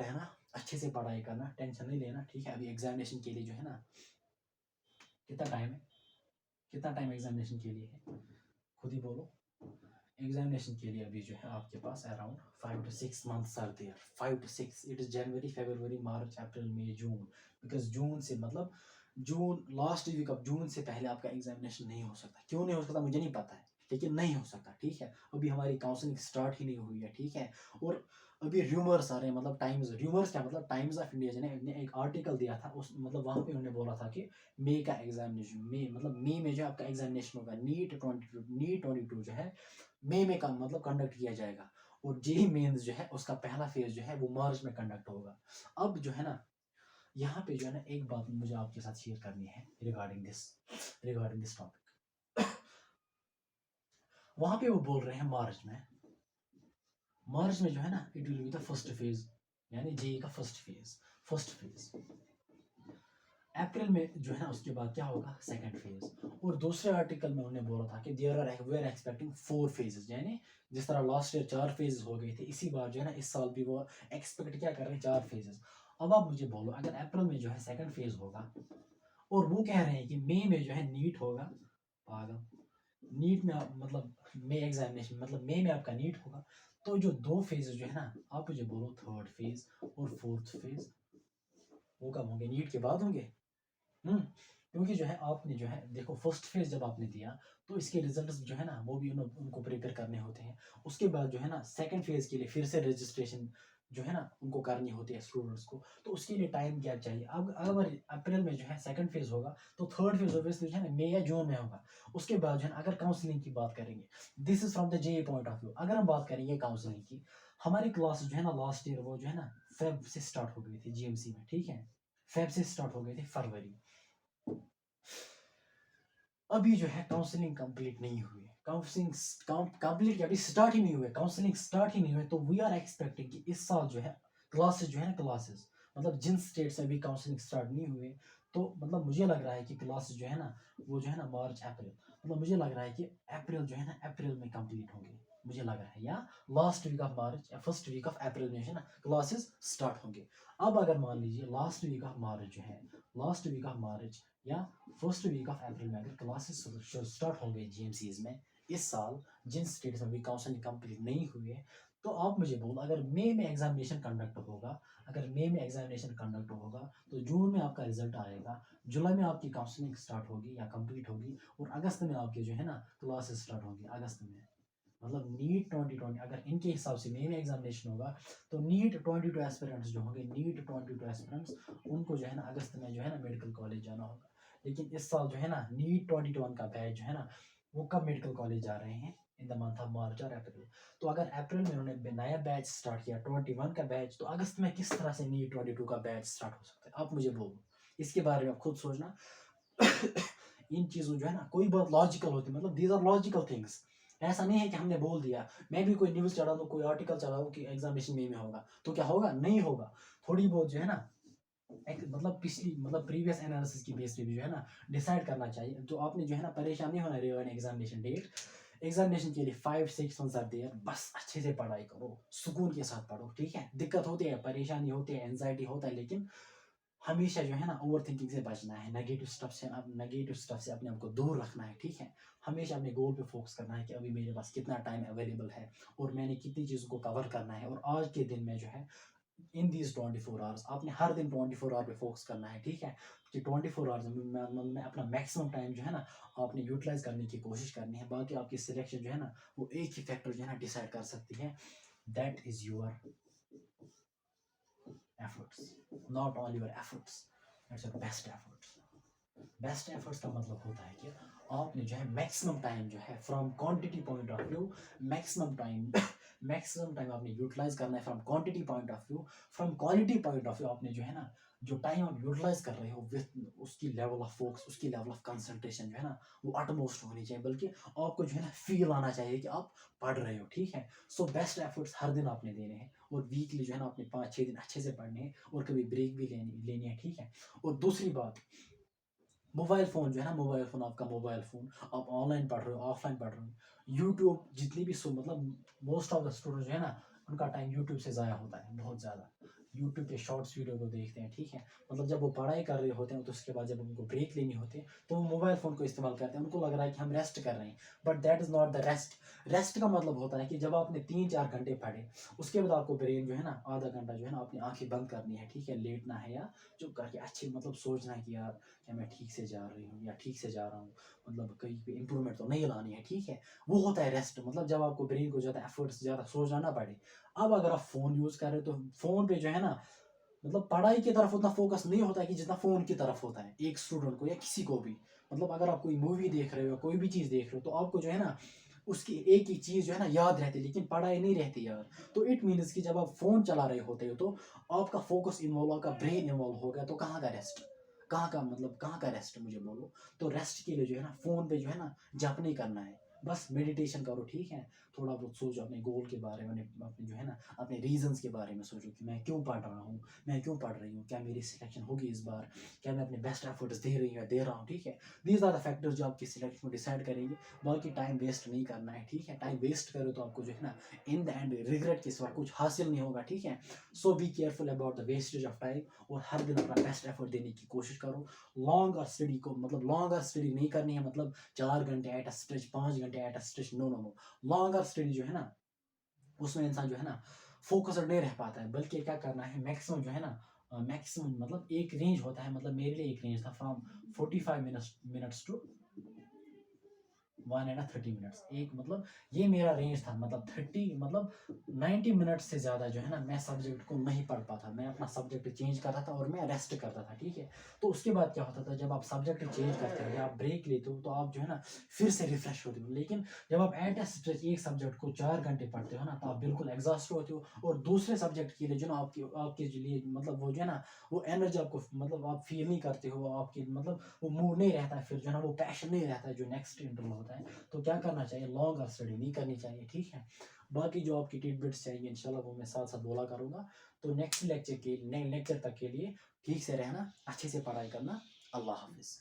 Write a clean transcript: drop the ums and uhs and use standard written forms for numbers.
है ना, अच्छे से पढ़ाई करना, टेंशन नहीं लेना, ठीक है। अभी एग्जामिनेशन के लिए जो है ना, कितना टाइम है, कितना टाइम एग्जामिनेशन के लिए है, खुद ही बोलो। एग्जामिनेशन के लिए अभी जो है आपके पास around 5 to 6 months are there, 5 to 6, it is January, February, March, April, May, June. Because June से मतलब June, last week of June से पहले आपका एग्जामिनेशन नहीं हो सकता। क्यों नहीं हो सकता मुझे नहीं पता है, लेकिन नहीं हो सकता, ठीक है। अभी हमारी काउंसलिंग स्टार्ट ही नहीं हुई है, ठीक है। और अभी र्यूमर्स आ रहे हैं, मतलब टाइम्स, र्यूमर्स क्या मतलब, टाइम्स ऑफ इंडिया ने एक आर्टिकल दिया था, उस मतलब वहाँ पे उन्होंने बोला था कि मई का एग्जामिनेशन, मई मतलब मई में जो आपका एग्जामिनेशन होगा, नीट 22 जो है मई में का मतलब कंडक्ट किया जाएगा। और जेई मेंस जो है उसका पहला फेज जो है वो मार्च में कंडक्ट होगा। अब जो है ना, यहाँ पे जो है ना एक बात मुझे आपके साथ शेयर करनी है रिगार्डिंग दिस टॉपिक। वहां पे वो बोल रहे हैं मार्च में जो है ना, it will be the first phase, यानी जेई का फर्स्ट फेज। अप्रैल में जो है ना उसके बाद क्या होगा, सेकंड फेज। और दूसरे आर्टिकल में उन्होंने बोला था कि वी आर एक्सपेक्टिंग 4 फेजेस, यानी जिस तरह लास्ट ईयर 4 फेजेस हो गए थे, इसी बार जो है ना इस साल भी वो एक्सपेक्ट क्या कर रहे हैं, 4 फेजेस। अब आप मुझे बोलो, अगर अप्रैल में जो है सेकंड फेज होगा और वो कह रहे हैं कि मई में जो है नीट होगा, पागल, नीट में मतलब मई एग्जामिनेशन मतलब मई में आपका नीट होगा, तो जो 2 फेज जो है ना, आप मुझे बोलो थर्ड फेज और फोर्थ फेज वो कब होंगे, नीट के बाद होंगे। क्योंकि जो है आपने जो है देखो, फर्स्ट फेज जब आपने दिया तो इसके रिजल्ट्स जो है ना वो भी उनको प्रिपेयर करने होते हैं। उसके बाद जो है ना सेकंड फेज के लिए फिर से रजिस्ट्रेशन जो है ना उनको करनी होती है स्टूडेंट्स को, तो उसके लिए टाइम क्या चाहिए। अब अगर अप्रैल में जो है सेकंड फेज होगा तो थर्ड फेज ऑब्वियसली जो है ना मई या जून में होगा। उसके बाद जो है ना अगर काउंसलिंग की बात करेंगे, this is from the JEE point of view, अगर हम बात करेंगे काउंसलिंग की, हमारी क्लास जो है ना लास्ट ईयर वो जो है ना फेब से स्टार्ट हो गई थी जीएमसी में, ठीक है। फेब से स्टार्ट हो गई थी फरवरी। अभी जो है काउंसलिंग कंप्लीट नहीं हुई है, काउंसलिंग कंप्लीट अभी स्टार्ट ही नहीं हुए, काउंसलिंग स्टार्ट ही नहीं हुए, तो वी आर एक्सपेक्टिंग कि इस साल जो है क्लासेस जो है ना, क्लासेस मतलब जिन स्टेट से अभी काउंसलिंग स्टार्ट नहीं हुए, तो मतलब मुझे लग रहा है कि क्लासेस जो है ना वो जो है ना मार्च अप्रैल, मतलब मुझे लग रहा है कि अप्रैल जो है ना अप्रैल में कंप्लीट होंगे, मुझे लग रहा है, या लास्ट वीक ऑफ मार्च या फर्स्ट वीक ऑफ अप्रैल में जो है ना क्लासेस स्टार्ट होंगे। अब अगर मान लीजिए लास्ट वीक ऑफ मार्च जो है, लास्ट वीक ऑफ मार्च या फर्स्ट वीक ऑफ अप्रैल में अगर क्लासेस स्टार्ट होंगे जीएमसीज में इस साल, जिन स्टेट्स में भी काउंसलिंग कंप्लीट नहीं हुए, तो आप मुझे बोलो, अगर मई में एग्जामिनेशन कंडक्ट होगा, अगर मई में एग्जामिनेशन कंडक्ट होगा तो जून में आपका रिजल्ट आएगा, जुलाई में आपकी काउंसलिंग स्टार्ट होगी या कंप्लीट होगी, और अगस्त में आपके जो है ना क्लासेस स्टार्ट होंगी अगस्त में। मतलब नीट 2020 अगर इनके हिसाब से मई में एग्जामिनेशन होगा, तो नीट 22 एस्पिरेंट्स जो होंगे, नीट 22 एस्पिरेंट्स, उनको जो है ना अगस्त में जो है ना मेडिकल कॉलेज जाना होगा। लेकिन इस साल जो है ना नीट 21 का बैच जो है ना वो कब मेडिकल कॉलेज जा रहे हैं, in the month of March और अप्रैल। तो अगर अप्रैल में उन्होंने नया बैच स्टार्ट किया 21 का बैच, तो अगस्त में किस तरह से नीट 22 का बैच स्टार्ट हो सकता है, आप मुझे बोलो। इसके बारे में आप खुद सोचना। इन चीज़ों जो है ना कोई बात लॉजिकल होती है, मतलब दीज आर लॉजिकल थिंग्स। ऐसा नहीं है कि हमने बोल दिया, मैं भी कोई न्यूज़ चढ़ा दूँ, कोई आर्टिकल चढ़ा दूँ कि एग्जामिनेशन मई में होगा, तो क्या होगा, नहीं होगा। थोड़ी बहुत जो है ना एक मतलब पिछली मतलब प्रीवियस एनालिसिस की बेस पे भी जो है ना डिसाइड करना चाहिए। जो आपने जो है ना परेशान नहीं होना रिगार्डिंग एग्जामिनेशन डेट, एग्जामिनेशन के लिए 5 6 मंथ्स आर देयर, बस अच्छे से पढ़ाई करो, सुकून के साथ पढ़ो, ठीक है। दिक्कत होती है, परेशानी होती है, एंजाइटी होता है, लेकिन हमेशा जो है ना ओवर थिंकिंग से बचना है, नेगेटिव स्टफ से अपने आप को दूर रखना है, ठीक है। हमेशा अपने गोल पे फोकस करना है कि अभी मेरे पास कितना टाइम अवेलेबल है और मैंने कितनी चीज़ों को कवर करना है, और आज के दिन में जो है इन दीज 24 आवर्स आपने हर दिन 24 आवर पे फोकस करना है, ठीक है। कि 24 आवर्स में अपना मैक्सिमम टाइम जो है ना आपने यूटिलाइज करने की कोशिश करनी है। बाकी आपकी सिलेक्शन जो है ना वो एक ही फैक्टर जो है ना डिसाइड कर सकती है, that is your efforts, not all your efforts, it's your best efforts. Best efforts का मतलब होता है कि आपने जो है मैक्सिमम टाइम जो है from quantity point of view, maximum time maximum time आपने यूटिलाइज करना है from quantity point of view. From quality point of view आपने जो है ना जो टाइम आप यूटिलाइज कर रहे हो विथ उसकी लेवल ऑफ फोकस, उसकी लेवल ऑफ कंसंट्रेशन जो है ना वो अटमोस्ट होनी चाहिए, बल्कि आपको जो है ना फील आना चाहिए कि आप पढ़ रहे हो, ठीक है। सो बेस्ट एफर्ट्स हर दिन आपने देने हैं, और वीकली जो है ना आपने 5 6 दिन अच्छे से पढ़ने हैं, और कभी ब्रेक भी लेनी है, ठीक है। और दूसरी बात, मोबाइल फ़ोन जो है ना, मोबाइल फ़ोन आपका मोबाइल फ़ोन, आप ऑनलाइन पढ़ रहे हो, ऑफलाइन पढ़ रहे हो, यूट्यूब जितनी भी मतलब मोस्ट ऑफ द स्टूडेंट जो है ना उनका टाइम यूट्यूब से ज़ाया होता है बहुत ज़्यादा। यूट्यूब पे शॉर्ट्स वीडियो को देखते हैं, ठीक है। मतलब जब वो पढ़ाई कर रहे होते हैं तो उसके बाद जब उनको ब्रेक लेनी होती है तो वो मोबाइल फ़ोन को इस्तेमाल करते हैं, उनको लग रहा है कि हम रेस्ट कर रहे हैं, but that is not the rest. Rest का मतलब होता है कि जब आपने 3-4 घंटे पढ़े, उसके बाद आपको ब्रेन जो है ना आधा घंटा जो है ना अपनी आंखें बंद करनी है, ठीक है, लेटना है या चुप करके अच्छे मतलब सोचना है कि यार क्या मैं ठीक से जा रही हूँ या ठीक से जा रहा हूँ, मतलब कहीं पे इंप्रूवमेंट तो नहीं लानी है, ठीक है। वो होता है रेस्ट, मतलब जब आपको ब्रेन को ज़्यादा एफर्ट्स ज़्यादा सोचना ना पड़े। अब अगर आप फ़ोन यूज़ कर रहे हो तो फ़ोन पे जो है ना मतलब पढ़ाई की तरफ उतना फोकस नहीं होता है कि जितना फ़ोन की तरफ होता है एक स्टूडेंट को या किसी को भी। मतलब अगर आप कोई मूवी देख रहे हो, कोई भी चीज़ देख रहे हो, तो आपको जो है ना उसकी एक ही चीज़ जो है ना याद रहती है, लेकिन पढ़ाई नहीं रहती याद। तो इट मीन्स कि जब आप फ़ोन चला रहे होते हो तो आपका फोकस इन्वॉल्व, आपका ब्रेन इन्वॉल्व हो गया, तो कहाँ का रेस्ट? कहाँ का मतलब कहाँ का रेस्ट मुझे बोलो? तो रेस्ट के लिए जो है ना फ़ोन पे जो है ना जप नहीं करना है, बस मेडिटेशन करो, ठीक है। थोड़ा बहुत सोचो अपने गोल के बारे में, अपने जो है ना अपने रीजंस के बारे में सोचो कि मैं क्यों पढ़ रहा हूँ, मैं क्यों पढ़ रही हूँ, क्या मेरी सिलेक्शन होगी इस बार, क्या मैं अपने बेस्ट एफर्ट्स दे रही हूँ या दे रहा हूँ, ठीक है। दीज आर द फैक्टर्स जो आपकी सिलेक्शन को डिसाइड करेंगे। बाकी टाइम वेस्ट नहीं करना है, ठीक है। टाइम वेस्ट करो तो आपको जो है ना इन द एंड रिग्रेट के सिवा कुछ हासिल नहीं होगा, ठीक है। So be careful about the wastage of time, और हर दिन अपना बेस्ट एफर्ट देने की कोशिश करो। लॉन्ग और स्टडी को मतलब लॉन्ग और स्टडी नहीं करनी है, मतलब 4 घंटे एट अ स्ट्रेच, 5 घंटे at a stretch, no no no. Long और स्टडी जो है ना उसमें इंसान जो है ना फोकस्ड नहीं रह पाता है, बल्कि क्या करना है मैक्सिमम जो है ना मैक्सिमम मतलब एक रेंज होता है, मतलब मेरे लिए एक रेंज था from 45 minutes to 1 and 30 minutes, एक मतलब ये मेरा रेंज था, मतलब 30 मतलब 90 मिनट से ज़्यादा जो है ना मैं सब्जेक्ट को नहीं पढ़ पाता, मैं अपना सब्जेक्ट चेंज करता था और मैं रेस्ट करता था, ठीक है। तो उसके बाद क्या होता था, जब आप सब्जेक्ट चेंज करते हो या आप ब्रेक लेते हो तो आप जो है ना फिर से रिफ्रेश होते हो। लेकिन जब आप एट ए स्ट्रेच एक सब्जेक्ट को 4 घंटे पढ़ते हो ना तो आप बिल्कुल एग्जॉस्ट होते हो, और दूसरे सब्जेक्ट के लिए जो ना आपके आपके लिए मतलब वो जो है ना वो एनर्जी आपको मतलब आप फील नहीं करते हो, आपकी मतलब वो मूड नहीं रहता है, फिर जो है ना वो पैशन नहीं रहता है जो नेक्स्ट इंटरवल होता है। तो क्या करना चाहिए, लॉन्ग और स्टडी नहीं करनी चाहिए, ठीक है। बाकी जो आपकी टिडबिट्स चाहिए इंशाल्लाह वो मैं साथ साथ बोला करूँगा। तो नेक्स्ट लेक्चर तक के लिए ठीक से रहना, अच्छे से पढ़ाई करना। अल्लाह हाफिज़।